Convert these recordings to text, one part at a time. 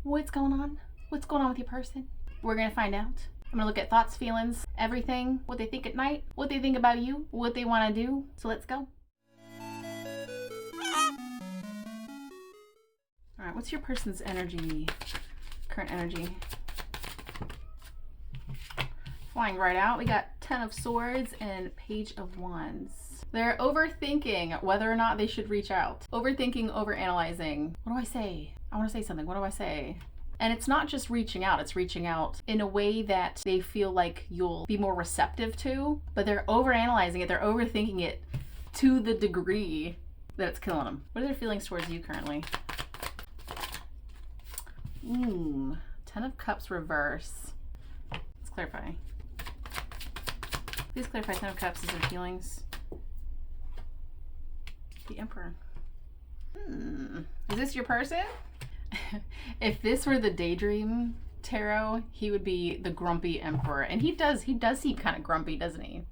What's going on? What's going on with your person? We're gonna find out. I'm gonna look at thoughts, feelings, everything, what they think at night, what they think about you, what they wanna do. So let's go. All right, what's your person's energy, current energy? Flying right out, we got 10 of Swords and Page of Wands. They're overthinking whether or not they should reach out. Overthinking, overanalyzing. What do I say? I want to say something. What do I say? And it's not just reaching out. It's reaching out in a way that they feel like you'll be more receptive to, but they're overanalyzing it. They're overthinking it to the degree that it's killing them. What are their feelings towards you currently? 10 of Cups reverse. Let's clarify. Please clarify 10 of Cups is their feelings. The Emperor. Is this your person? If this were the Daydream Tarot, he would be the grumpy Emperor. And he does seem kind of grumpy, doesn't he?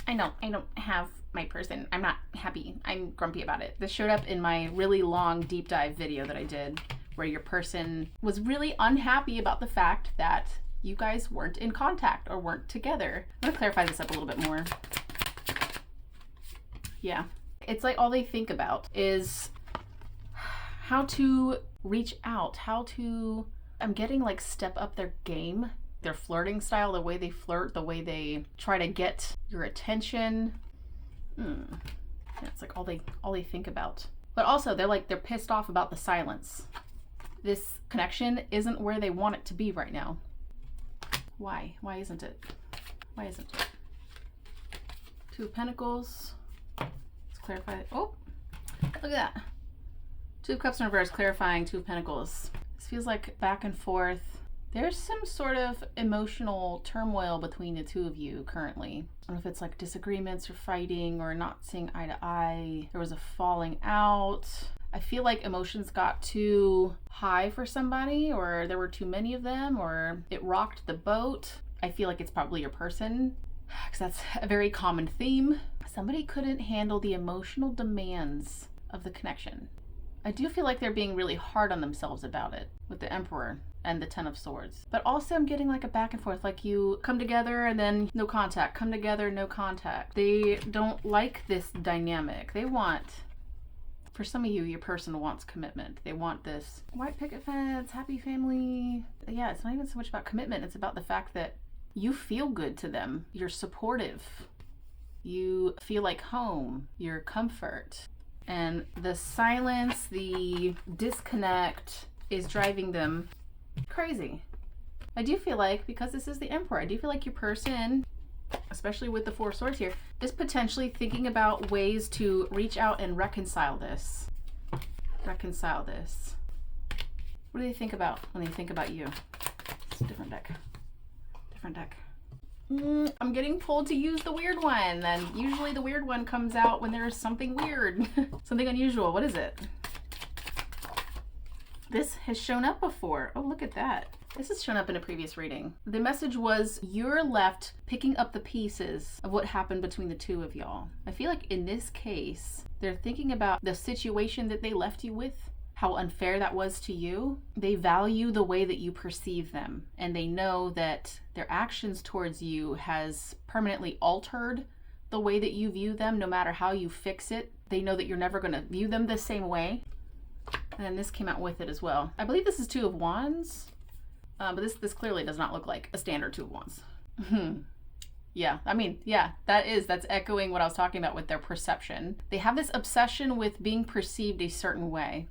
I don't have my person. I'm not happy. I'm grumpy about it. This showed up in my really long deep dive video that I did, where your person was really unhappy about the fact that you guys weren't in contact or weren't together. I'm gonna clarify this up a little bit more. Yeah. It's like all they think about is how to reach out, how to, I'm getting like step up their game, their flirting style, the way they flirt, the way they try to get your attention. Yeah, it's like all they think about. But also they're pissed off about the silence. This connection isn't where they want it to be right now. Why? Why isn't it? Why isn't it? 2 of Pentacles. Let's clarify. Oh, look at that. 2 of Cups in reverse, clarifying 2 of Pentacles. This feels like back and forth. There's some sort of emotional turmoil between the two of you currently. I don't know if it's like disagreements or fighting or not seeing eye to eye. There was a falling out. I feel like emotions got too high for somebody, or there were too many of them, or it rocked the boat. I feel like it's probably your person, because that's a very common theme. Somebody couldn't handle the emotional demands of the connection. I do feel like they're being really hard on themselves about it with the Emperor and the 10 of Swords. But also I'm getting like a back and forth, like you come together and then no contact, come together, no contact. They don't like this dynamic. They want, for some of you, your person wants commitment. They want this white picket fence, happy family. Yeah, it's not even so much about commitment. It's about the fact that you feel good to them. You're supportive. You feel like home, your comfort. And the silence, the disconnect is driving them crazy. I do feel like, because this is the Emperor, I do feel like your person, especially with the 4 of Swords here, is potentially thinking about ways to reach out and reconcile this. Reconcile this. What do they think about when they think about you? It's a different deck. Different deck. I'm getting pulled to use the weird one, and usually the weird one comes out when there's something weird, something unusual. What is it? This has shown up before. Oh, look at that. This has shown up in a previous reading. The message was, you're left picking up the pieces of what happened between the two of y'all. I feel like in this case, they're thinking about the situation that they left you with, how unfair that was to you. They value the way that you perceive them, and they know that their actions towards you has permanently altered the way that you view them, no matter how you fix it. They know that you're never going to view them the same way. And then this came out with it as well. I believe this is 2 of Wands, but this clearly does not look like a standard 2 of Wands. Yeah, I mean, yeah, that's echoing what I was talking about with their perception. They have this obsession with being perceived a certain way.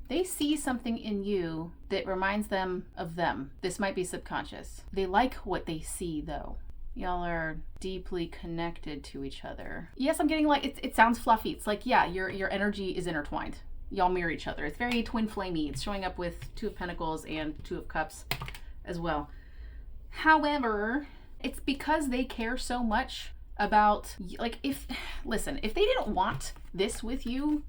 They see something in you that reminds them of them. This might be subconscious. They like what they see, though. Y'all are deeply connected to each other. Yes, I'm getting like, it sounds fluffy. It's like, yeah, your energy is intertwined. Y'all mirror each other. It's very twin flamey. It's showing up with 2 of Pentacles and 2 of Cups as well. However, it's because they care so much about, like, listen, if they didn't want this with you,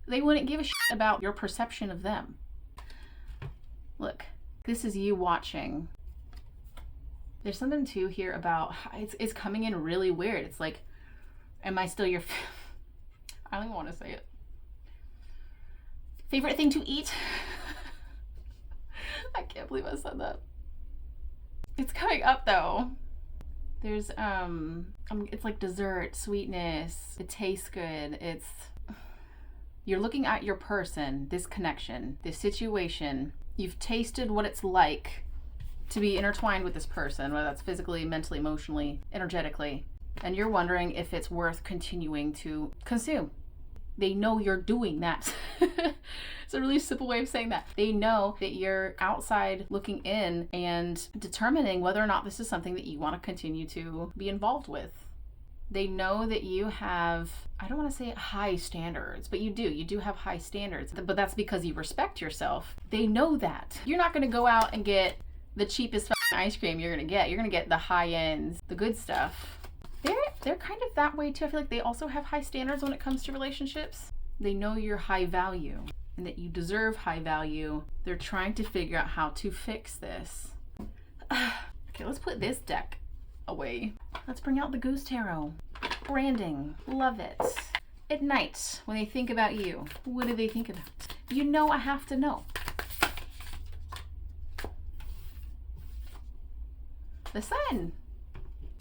they wouldn't give a shit about your perception of them. Look, this is you watching. There's something too here about, it's coming in really weird. It's like, am I still your, I don't even want to say it. Favorite thing to eat? I can't believe I said that. It's coming up though. There's it's like dessert, sweetness. It tastes good. You're looking at your person, this connection, this situation. You've tasted what it's like to be intertwined with this person, whether that's physically, mentally, emotionally, energetically, and you're wondering if it's worth continuing to consume. They know you're doing that. It's a really simple way of saying that. They know that you're outside looking in and determining whether or not this is something that you want to continue to be involved with. They know that you have, I don't want to say high standards, but you do have high standards. But that's because you respect yourself. They know that. You're not going to go out and get the cheapest ice cream you're going to get. You're going to get the high ends, the good stuff. They're kind of that way too. I feel like they also have high standards when it comes to relationships. They know you're high value and that you deserve high value. They're trying to figure out how to fix this. Okay, let's put this deck away. Let's bring out the Goose Tarot. Branding. Love it. At night, when they think about you, what do they think about? You know I have to know. The sun.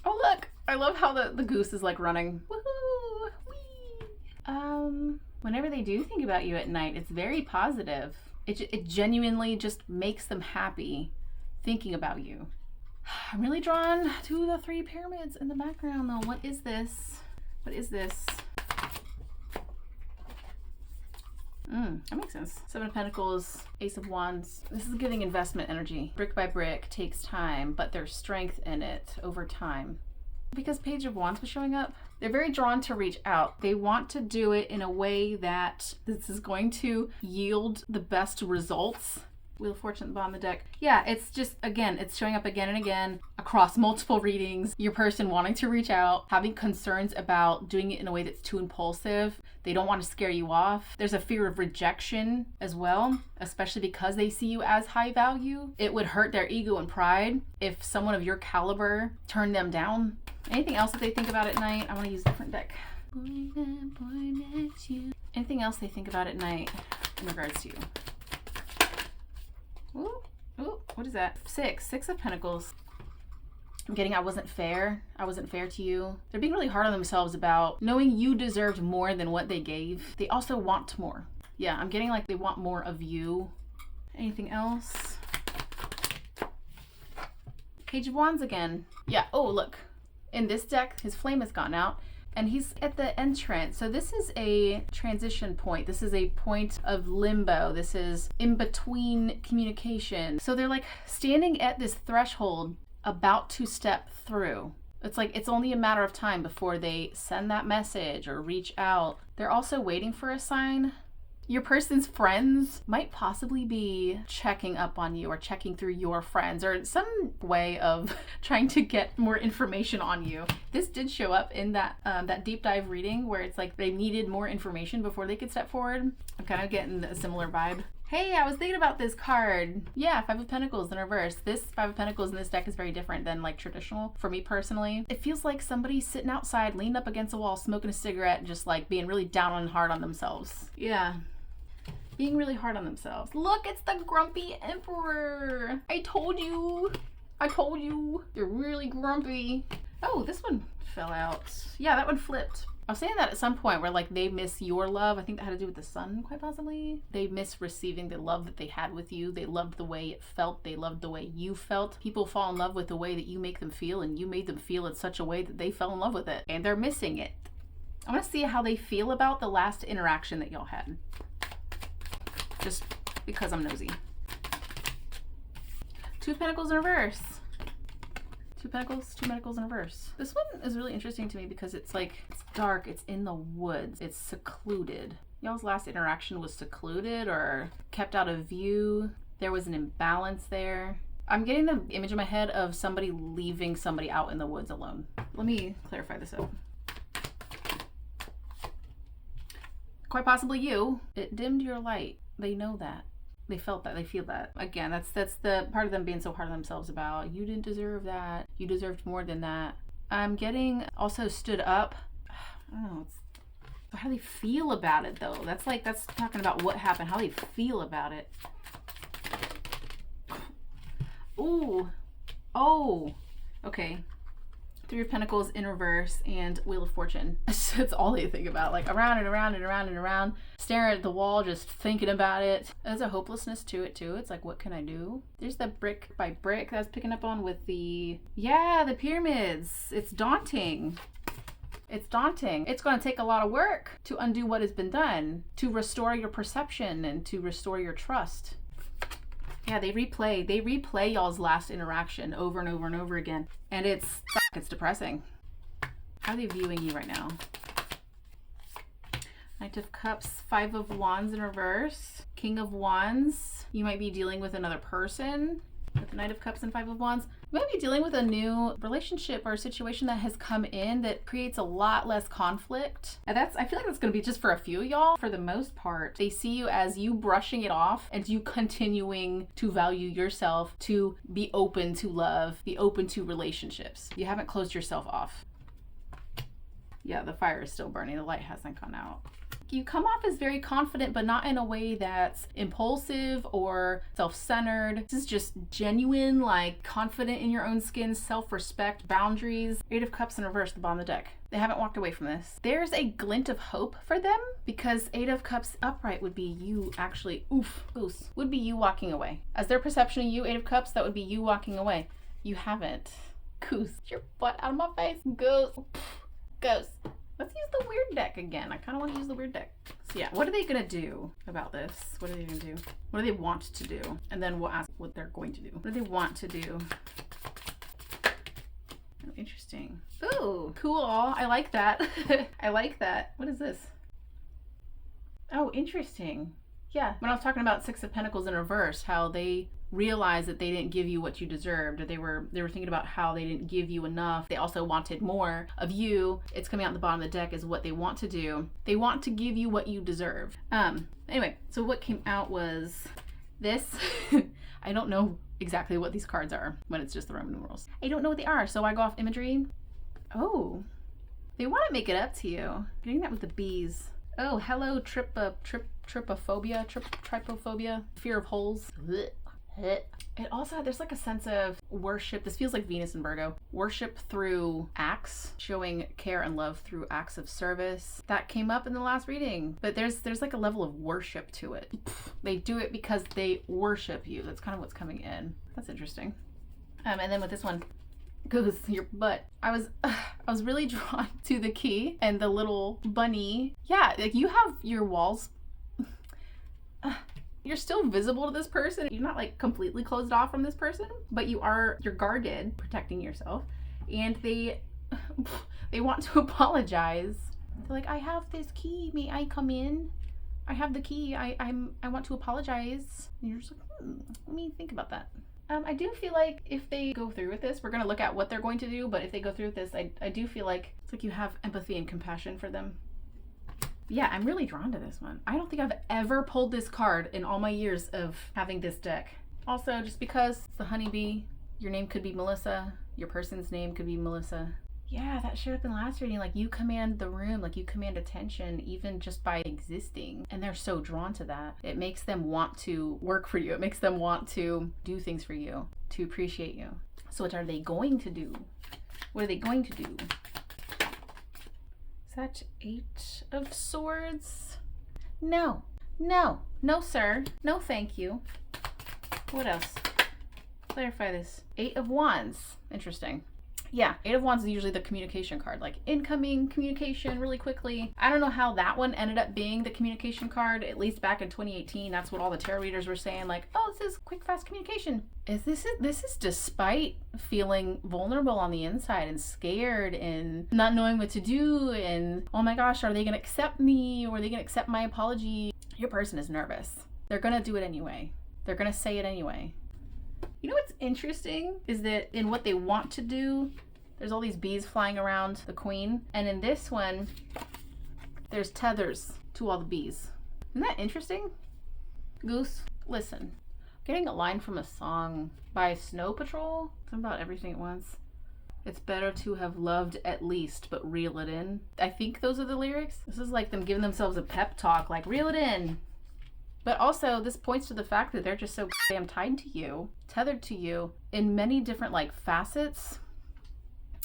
Oh, look. I love how the goose is like running. Woohoo! Whee! Whenever they do think about you at night, it's very positive. It genuinely just makes them happy thinking about you. I'm really drawn to the 3 pyramids in the background though. What is this? What is this? That makes sense. 7 of Pentacles, Ace of Wands. This is giving investment energy. Brick by brick takes time, but there's strength in it over time. Because Page of Wands was showing up, they're very drawn to reach out. They want to do it in a way that this is going to yield the best results. Wheel of Fortune at the bottom of the deck. Yeah, it's just, again, it's showing up again and again across multiple readings. Your person wanting to reach out, having concerns about doing it in a way that's too impulsive. They don't want to scare you off. There's a fear of rejection as well, especially because they see you as high value. It would hurt their ego and pride if someone of your caliber turned them down. Anything else that they think about at night? I want to use a different deck. Anything else they think about at night in regards to you? Ooh, what is that? 6 of Pentacles. I'm getting I wasn't fair to you. They're being really hard on themselves about knowing you deserved more than what they gave. They also want more. Yeah, I'm getting like they want more of you. Anything else? Page of Wands again. Yeah, oh look. In this deck, his flame has gone out. And he's at the entrance. So this is a transition point. This is a point of limbo. This is in between communication. So they're like standing at this threshold about to step through. It's like it's only a matter of time before they send that message or reach out. They're also waiting for a sign. Your person's friends might possibly be checking up on you or checking through your friends or some way of trying to get more information on you. This did show up in that deep dive reading where it's like they needed more information before they could step forward. I'm kind of getting a similar vibe. Hey, I was thinking about this card. Yeah, 5 of Pentacles in reverse. This 5 of Pentacles in this deck is very different than like traditional for me personally. It feels like somebody's sitting outside, leaned up against a wall, smoking a cigarette, and just like being really down and hard on themselves. Yeah. Being really hard on themselves. Look, it's the grumpy emperor. I told you. They're really grumpy. Oh, this one fell out. Yeah, that one flipped. I was saying that at some point where like they miss your love. I think that had to do with the sun, quite possibly. They miss receiving the love that they had with you. They loved the way it felt. They loved the way you felt. People fall in love with the way that you make them feel, and you made them feel in such a way that they fell in love with it. And they're missing it. I want to see how they feel about the last interaction that y'all had. Just because I'm nosy. 2 of Pentacles in reverse. 2 Pentacles in reverse. This one is really interesting to me because it's like, it's dark, it's in the woods, it's secluded. Y'all's last interaction was secluded or kept out of view. There was an imbalance there. I'm getting the image in my head of somebody leaving somebody out in the woods alone. Let me clarify this out. Quite possibly you. It dimmed your light. They know that. They felt that. They feel that. Again, that's the part of them being so hard on themselves about, you didn't deserve that. You deserved more than that. I'm getting also stood up. I don't know. How do they feel about it though? That's talking about what happened. How do they feel about it? Ooh. Oh. Okay. Three of Pentacles in reverse and Wheel of Fortune. That's all they think about. Like around and around and around and around. Staring at the wall, just thinking about it. There's a hopelessness to it too. It's like, what can I do? There's the brick by brick that I was picking up on with the pyramids. It's daunting. It's daunting. It's going to take a lot of work to undo what has been done, to restore your perception and to restore your trust. Yeah, they replay y'all's last interaction over and over and over again. And it's depressing. How are they viewing you right now? Knight of Cups, Five of Wands in reverse, King of Wands. You might be dealing with another person with the Knight of Cups and Five of Wands. You might be dealing with a new relationship or a situation that has come in that creates a lot less conflict. And I feel like that's going to be just for a few of y'all. For the most part, they see you as you brushing it off and you continuing to value yourself, to be open to love, be open to relationships. You haven't closed yourself off. Yeah, the fire is still burning. The light hasn't gone out. You come off as very confident, but not in a way that's impulsive or self-centered. This is just genuine, like confident in your own skin, self-respect, boundaries. Eight of Cups in reverse, the bottom of the deck. They haven't walked away from this. There's a glint of hope for them because Eight of Cups upright would be you actually, Goose, would be you walking away. As their perception of you, Eight of Cups, that would be you walking away. You haven't. Goose, get your butt out of my face. Goose. Goose. Let's use the weird deck again. I kind of want to use the weird deck. So yeah, what are they going to do about this? What are they going to do? What do they want to do? And then we'll ask what they're going to do. What do they want to do? Oh, interesting. Ooh, cool. I like that. I like that. What is this? Oh, interesting. Yeah, when I was talking about Six of Pentacles in reverse, how they realized that they didn't give you what you deserved, or they were thinking about how they didn't give you enough. They also wanted more of you. It's coming out the bottom of the deck is what they want to do. They want to give you what you deserve. Anyway, so what came out was this. I don't know exactly what these cards are when it's just the Roman numerals. I don't know what they are, so I go off imagery. Oh, they want to make it up to you. Getting that with the bees. Oh, hello, trypophobia, fear of holes. It also, there's like a sense of worship. This feels like Venus and Virgo. Worship through acts, showing care and love through acts of service. That came up in the last reading. But there's like a level of worship to it. They do it because they worship you. That's kind of what's coming in. That's interesting. And then with this one, Goose, your butt. I was really drawn to the key and the little bunny. Yeah, like you have your walls. You're still visible to this person. You're not like completely closed off from this person, but you're guarded, protecting yourself. And they want to apologize. They're like, I have this key. May I come in? I have the key. I want to apologize. And you're just like, let me think about that. I do feel like if they go through with this, we're going to look at what they're going to do. But if they go through with this, I do feel like it's like you have empathy and compassion for them. Yeah, I'm really drawn to this one. I don't think I've ever pulled this card in all my years of having this deck. Also, just because it's the honeybee, your name could be Melissa, your person's name could be Melissa. Yeah, that showed up in the last reading. Like you command the room, like you command attention even just by existing. And they're so drawn to that. It makes them want to work for you. It makes them want to do things for you, to appreciate you. So what are they going to do? What are they going to do? Is that Eight of Swords? No, sir. No, thank you. What else? Clarify this. Eight of Wands. Interesting. Yeah, Eight of Wands is usually the communication card, like incoming communication really quickly. I don't know how that one ended up being the communication card, at least back in 2018. That's what all the tarot readers were saying, like, oh, this is quick, fast communication. This is despite feeling vulnerable on the inside and scared and not knowing what to do and, oh my gosh, are they going to accept me or are they going to accept my apology? Your person is nervous. They're going to do it anyway. They're going to say it anyway. You know what's interesting is that in what they want to do, there's all these bees flying around the queen. And in this one, there's tethers to all the bees. Isn't that interesting? Goose, listen. Getting a line from a song by Snow Patrol. Something about everything at once. It's better to have loved at least, but reel it in. I think those are the lyrics. This is like them giving themselves a pep talk, like reel it in. But also, this points to the fact that they're just so damn tied to you, tethered to you in many different like facets.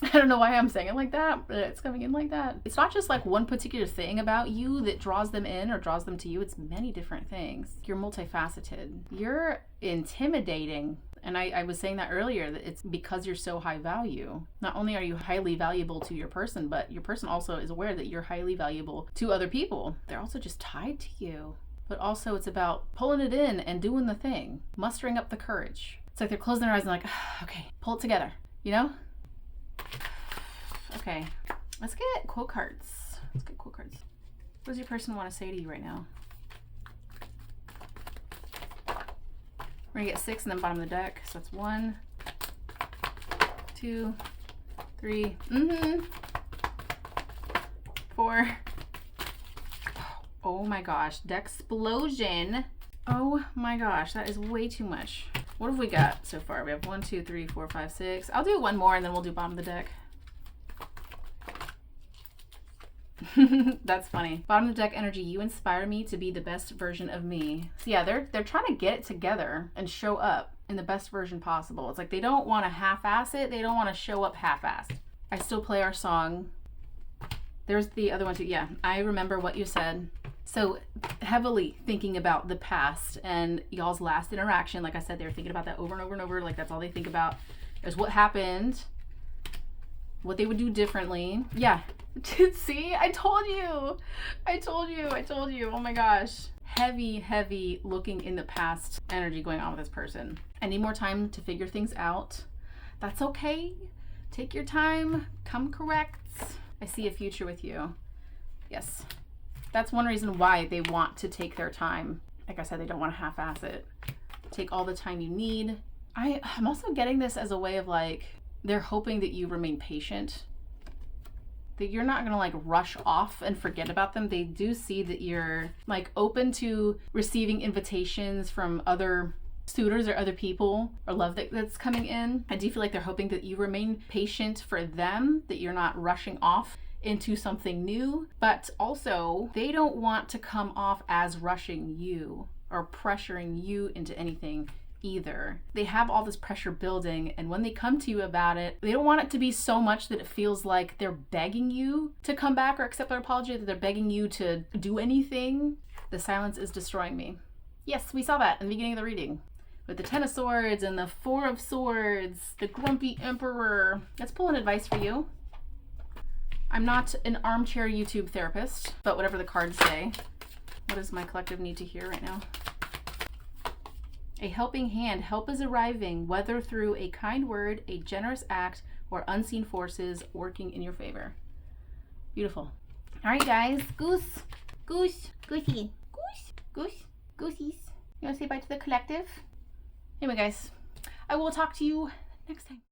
I don't know why I'm saying it like that, but it's coming in like that. It's not just like one particular thing about you that draws them in or draws them to you. It's many different things. You're multifaceted. You're intimidating. And I was saying that earlier, that it's because you're so high value. Not only are you highly valuable to your person, but your person also is aware that you're highly valuable to other people. They're also just tied to you. But also it's about pulling it in and doing the thing, mustering up the courage. It's like they're closing their eyes and like, okay, pull it together, you know? Okay, let's get quote cards. Let's get quote cards. What does your person want to say to you right now? We're gonna get 6 and then bottom of the deck. So that's 1, 2, 3, 4. Oh my gosh, Dexplosion. Oh my gosh, that is way too much. What have we got so far? We have 1, 2, 3, 4, 5, 6. I'll do one more and then we'll do bottom of the deck. That's funny. Bottom of the deck energy, you inspire me to be the best version of me. So yeah, they're trying to get it together and show up in the best version possible. It's like they don't want to half-ass it. They don't want to show up half-assed. I still play our song. There's the other one too. Yeah, I remember what you said. So heavily thinking about the past and y'all's last interaction. Like I said, they were thinking about that over and over and over. Like that's all they think about is what happened, what they would do differently. Yeah. See, I told you. Oh my gosh. Heavy looking in the past energy going on with this person. I need more time to figure things out. That's okay. Take your time. Come correct. I see a future with you. Yes. That's one reason why they want to take their time. Like I said, they don't want to half-ass it. Take all the time you need. I'm also getting this as a way of like, they're hoping that you remain patient. That you're not gonna like rush off and forget about them. They do see that you're like open to receiving invitations from other suitors or other people or love that's coming in. I do feel like they're hoping that you remain patient for them, that you're not rushing off into something new, but also they don't want to come off as rushing you or pressuring you into anything either. They have all this pressure building, and when they come to you about it, they don't want it to be so much that it feels like they're begging you to come back or accept their apology, that they're begging you to do anything. The silence is destroying me. Yes, we saw that in the beginning of the reading with the 10 of Swords and the 4 of Swords, the grumpy Emperor. Let's pull an advice for you. I'm not an armchair YouTube therapist, but whatever the cards say, what does my collective need to hear right now? A helping hand. Help is arriving, whether through a kind word, a generous act, or unseen forces working in your favor. Beautiful. All right, guys. Goose. Goose. Goosey. Goose. Goose. Goosies. You want to say bye to the collective? Anyway, guys, I will talk to you next time.